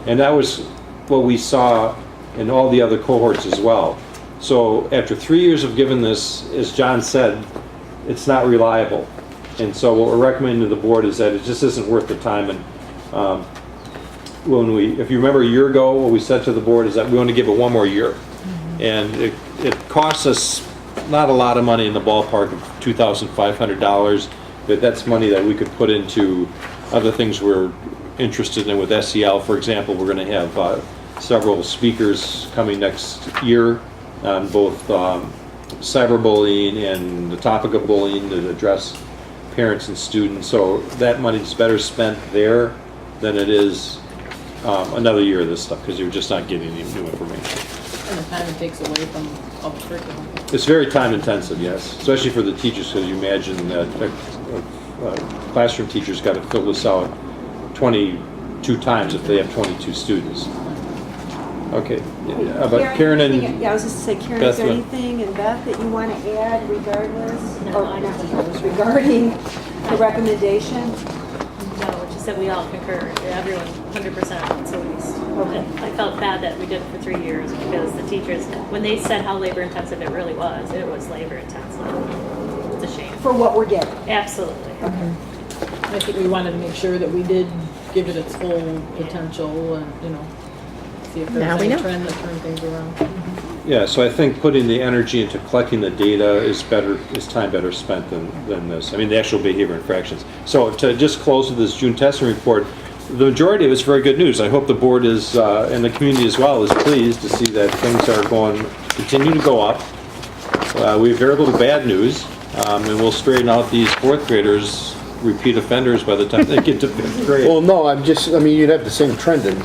And that was what we saw in all the other cohorts as well. So after 3 years of giving this, as John said, it's not reliable. And so what we're recommending to the board is that it just isn't worth the time. And if you remember a year ago, what we said to the board is that we want to give it one more year. And it costs us not a lot of money, in the ballpark of $2,500, but that's money that we could put into other things we're interested in with SEL. For example, we're going to have several speakers coming next year on both cyberbullying and the topic of bullying to address parents and students. So that money's better spent there than it is another year of this stuff, because you're just not getting any new information. And the time it takes away from all the curriculum. It's very time intensive, yes, especially for the teachers, because you imagine that classroom teachers got to fill this out 22 times if they have 22 students. Okay, but Karen and yeah, I was just to say, Karen, Beth, is there anything, and Beth, that you want to add regardless, regarding the recommendation? No, just that we all concur, everyone 100% at least. Okay. I felt bad that we did it for 3 years, because the teachers, when they said how labor intensive it really was labor intensive. It's a shame. For what we're getting. Absolutely. Okay. I think we wanted to make sure that we did give it its full potential and, see if Now there's we any know. trend to turn things around. yeah, so I think putting the energy into collecting the data is time better spent than this. I mean, the actual behavior infractions. So to just close with this June testing report, the majority of it's very good news. I hope the board is, and the community as well, is pleased to see that things are continue to go up. We have very little bad news, and we'll straighten out these fourth graders, repeat offenders, by the time they get to fifth grade. Well, no, you'd have the same trend in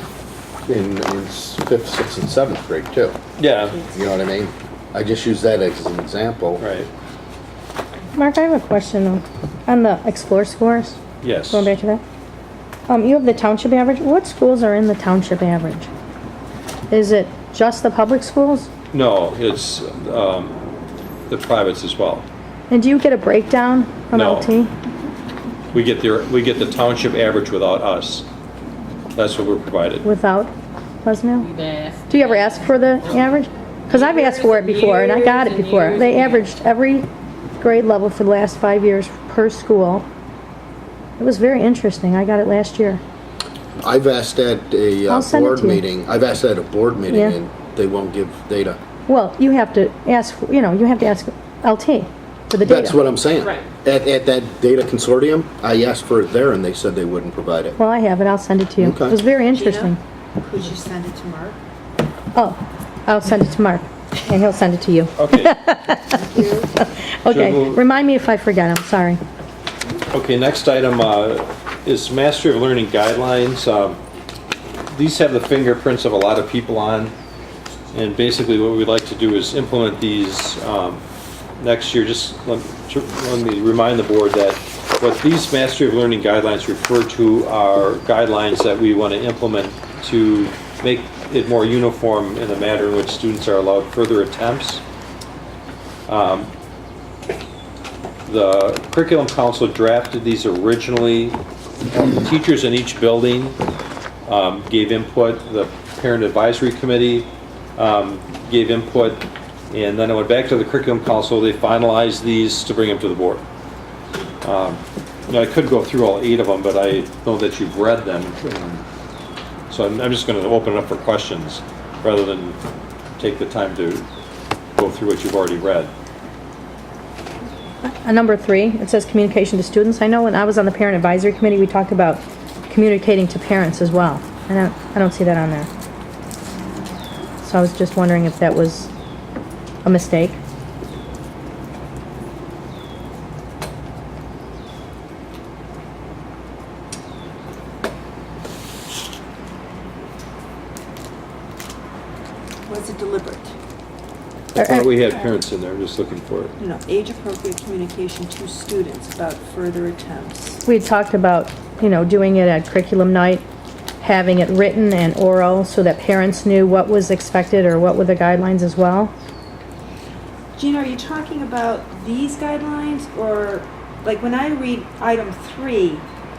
5th, 6th, and 7th grade too. Yeah, You know what I mean? I just use that as an example. right. Mark, I have a question on the Explore scores. Yes. Going back to that. You have the township average. What schools are in the township average? Is it just the public schools? No, it's the privates as well. And do you get a breakdown from No. LT? We get the township average without us. That's what we're provided. Without Pleasantdale? We've asked. Do you ever ask for the average? Because I've asked for it before, and I got it before. They averaged every grade level for the last 5 years per school. It was very interesting. I got it last year. I've asked at a I'll send it board to you. meeting, I've asked at a board meeting, Yeah. and they won't give data. Well, you have to ask, you have to ask LT for the data. That's what I'm saying. Right. At that data consortium, I asked for it there, and they said they wouldn't provide it. Well, I have it. I'll send it to you. Okay. It was very interesting. Could you send it to Mark? Oh, I'll send it to Mark, and he'll send it to you. Okay. Okay, we'll- remind me if I forget. I'm sorry. Okay, next item is Mastery of Learning Guidelines. These have the fingerprints of a lot of people on, and basically what we'd like to do is implement these next year. Just let me remind the board that what these Mastery of Learning Guidelines refer to are guidelines that we want to implement to make it more uniform in the manner in which students are allowed further attempts. The Curriculum Council drafted these originally. The teachers in each building gave input. The Parent Advisory Committee gave input. And then it went back to the Curriculum Council. They finalized these to bring them to the board. I could go through all 8 of them, but I know that you've read them. So I'm just going to open it up for questions rather than take the time to go through what you've already read. Number 3, it says communication to students. I know when I was on the Parent Advisory Committee, we talked about communicating to parents as well. I don't see that on there. So I was just wondering if that was a mistake. Was it deliberate? I thought we had parents in there, I'm just looking for it. Age-appropriate communication to students about further attempts. We talked about, doing it at curriculum night, having it written and oral so that parents knew what was expected or what were the guidelines as well. Gina, are you talking about these guidelines, or, like, when I read item 3,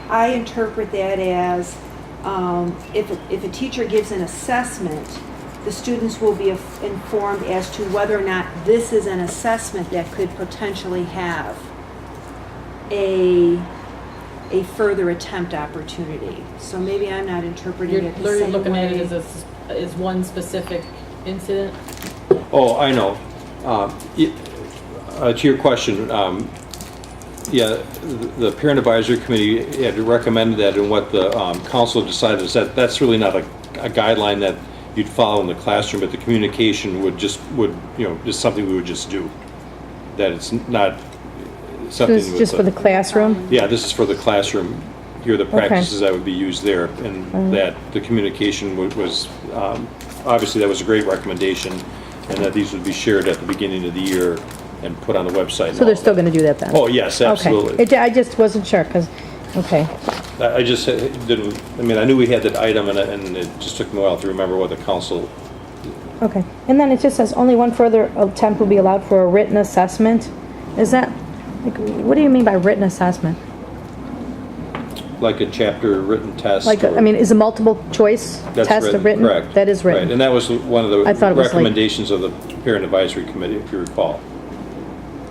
I interpret that as if a teacher gives an assessment, the students will be informed as to whether or not this is an assessment that could potentially have a further attempt opportunity. So maybe I'm not interpreting it the You're same looking at way. it as one specific incident? Oh, I know. To your question, yeah, the Parent Advisory Committee had recommended that, and what the council decided is that that's really not a guideline that you'd follow in the classroom, but the communication would just something we would just do. That it's not So something this is just for the classroom? Yeah, this is for the classroom. Here are the practices that would be used there, and that the communication was, obviously that was a great recommendation, and that these would be shared at the beginning of the year and put on the website. So they're still gonna do that then? Oh, yes, absolutely. Okay. I just wasn't sure, because, okay. I just didn't, I mean, I knew we had that item, and it just took me a while to remember what the council, Okay, and then it just says only one further attempt will be allowed for a written assessment. Is that, like, what do you mean by written assessment? like a chapter written test. Like, or- I mean, is a multiple choice That's test a written? Correct. That is Right, written. and that was one of the I thought it was like- recommendations of the Parent Advisory Committee, if you recall.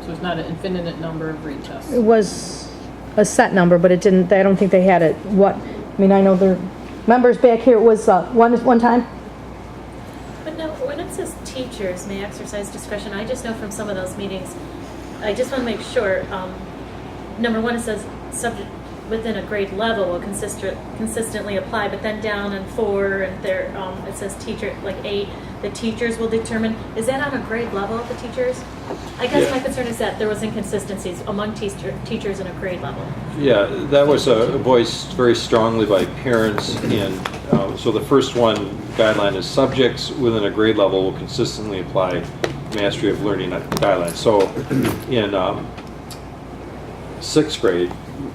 So it's not an infinite number of retests. It was a set number, but it didn't, I don't think they had it, what, I mean, I know their members back here, it was one time? But no, when it says teachers may exercise discretion, I just know from some of those meetings, I just want to make sure, number one, it says subject within a grade level will consistently apply, but then down in 4, and there, it says teacher, like 8, the teachers will determine, is that on a grade level, the teachers? I guess Yeah. my concern is that there was inconsistencies among teachers in a grade level. Yeah, that was voiced very strongly by parents, and so the first one guideline is subjects within a grade level will consistently apply mastery of learning guidelines. So in 6th grade,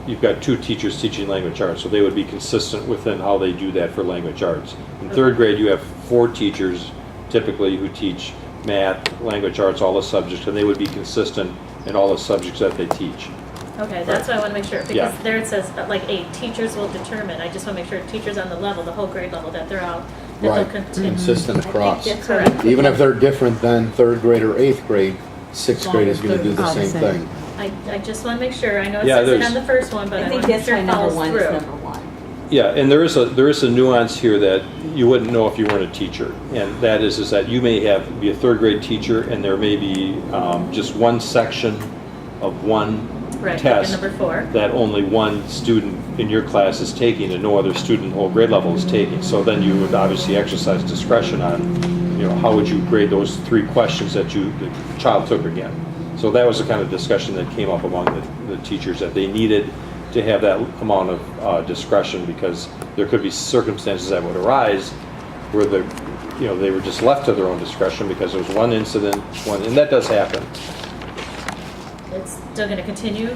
you've got 2 teachers teaching language arts, so they would be consistent within how they do that for language arts. In 3rd grade, you have 4 teachers typically who teach math, language arts, all the subjects, and they would be consistent in all the subjects that they teach. Okay, that's what I want to make sure, because Yeah. there it says, like 8, teachers will determine, I just want to make sure teachers on the level, the whole grade level, that they're all, that they'll Right, continue. consistent across. that's Correct. Even if they're different than 3rd grade or 8th grade, 6th grade is gonna do the All the same same. thing. I just want to make sure, I know it Yeah, says it there's- on the first one, but I I think want to make that's sure why it number follows 1 is through. number 1. Yeah, and there is a nuance here that you wouldn't know if you weren't a teacher, and that is that you may be a 3rd grade teacher, and there may be just one section of one Right, like in test number 4. that only one student in your class is taking, and no other student in the whole grade level is taking. So then you would obviously exercise discretion on, how would you grade those 3 questions that the child took again. So that was the kind of discussion that came up among the teachers, that they needed to have that amount of discretion, because there could be circumstances that would arise where they were just left to their own discretion because there was one incident, and that does happen. It's still going to continue?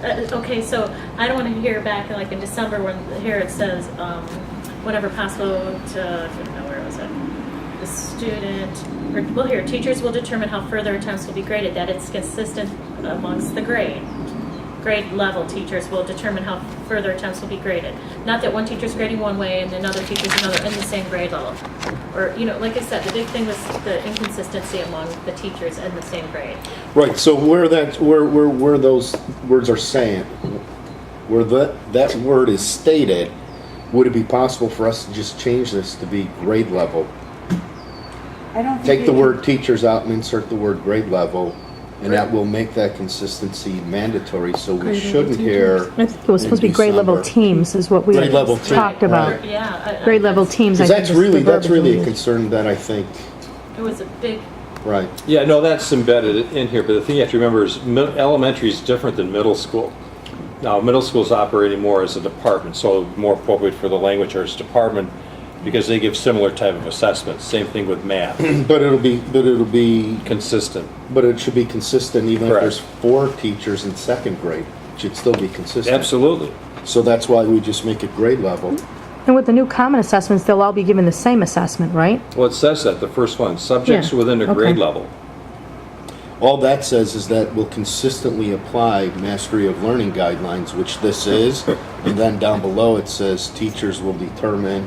Okay, so I don't want to hear back like in December when here it says, whenever possible to, where was it? The student, well here, teachers will determine how further attempts will be graded, that it's consistent amongst the grade level. Teachers will determine how further attempts will be graded. Not that one teacher's grading one way and another teacher's another in the same grade level. Or, like I said, the big thing was the inconsistency among the teachers in the same grade. Right, so where those words are saying, where that word is stated, would it be possible for us to just change this to be grade level? I don't think Take you the can- word teachers out and insert the word grade level, and that will make that consistency mandatory, so we shouldn't hear. I think it was supposed to be in grade level December. teams is what we Grade level team, talked about. right. Yeah. Grade level teams, I Because think is the that's verbiage really we a used. concern that I think, It was a big, right. Yeah, no, that's embedded in here, but the thing you have to remember is elementary is different than middle school. Now, middle school is operating more as a department, so more appropriate for the language arts department, because they give similar type of assessments. Same thing with math, But it'll be, consistent. but it should be consistent even if Correct. there's 4 teachers in 2nd grade. It should still be consistent. Absolutely. So that's why we just make it grade level. And with the new common assessments, they'll all be given the same assessment, right? Well, it says that, the first one, subjects Yeah, within a okay. grade level. All that says is that we'll consistently apply mastery of learning guidelines, which this is, and then down below it says teachers will determine